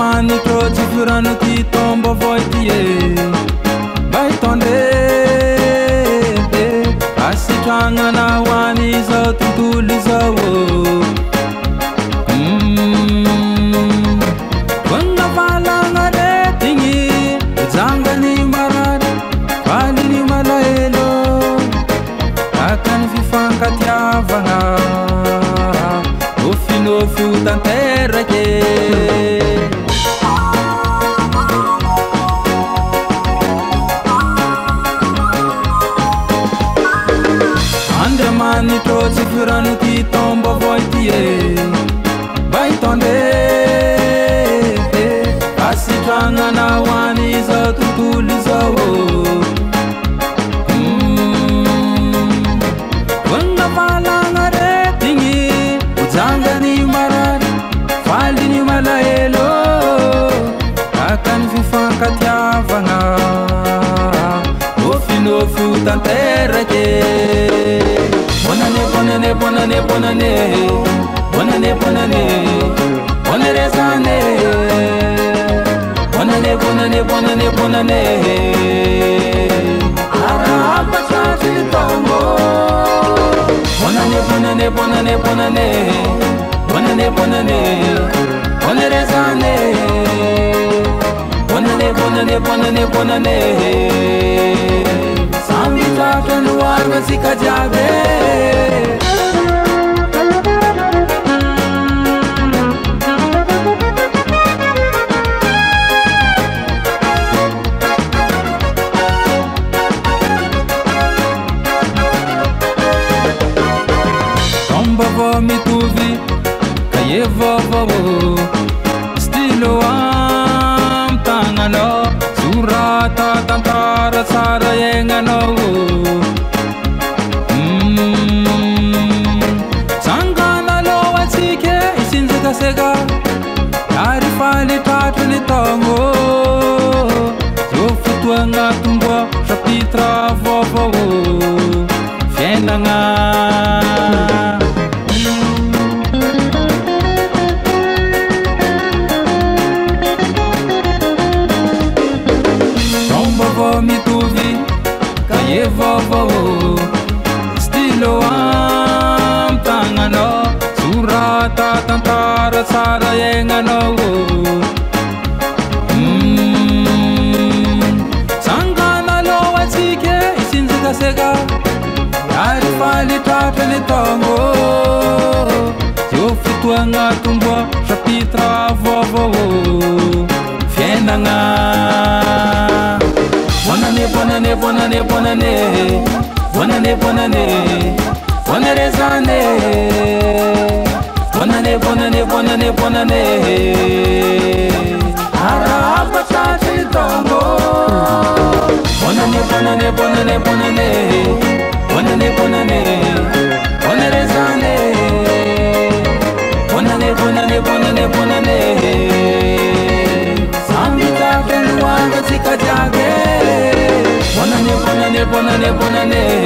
manitro tsy firano ty tombo voitie baitonde asitrangana hoany zao tontolo zao vonna valagna retigny jangany marary valiny malahelo akany fifankatiavagna nofinofio tanterake Andriamanitro tsy firano ty tombo voitie baitonde asitragnana hoany zao tontolo zao vonna valagna retigny hojangany marary valiny malahelo akany fifankatiavagna nofinofio tanterake Bonne année, bonne année, bonne année, bonne année, bonne année, bonne année, bonne année, bonne année, bonne année, bonne année, bonne année. Araba chachi tombo. Bonne année, bonne année, bonne année, bonne année, bonne année, bonne année, bonne année, bonne année, bonne année, bonne année, bonne année. Sambita keluar masika jabe. Tomba vomituvi, kaye vovo, stilo am tangano, surata tantara sara yengano. Sangana loa tsike isinzeka sega, yari fali tatu ni tongo. Yofutu angatumbo, chapitra vovo, fiendanga. Mituvi, kaye vovo, stilo am tangano, surata tantara sara yengano. Sangana loa tsike isinzeka sega, yari fali tatu ni tongo. Yofutu angatumbo, chapitra vovo, fiendanga. Bonne année, bonne année, bonne année, bonne année, bonne année, bonne année, bonne année, bonne année, bonne année, bonne année, bonne année. Araba chachi tombo. Bonne année, bonne année, bonne année, bonne année, bonne année, bonne année, bonne année, bonne année, bonne année, bonne année, bonne année. Sambita keluar masika jabe. Bonne année, bonne année, bonne année, bonne année,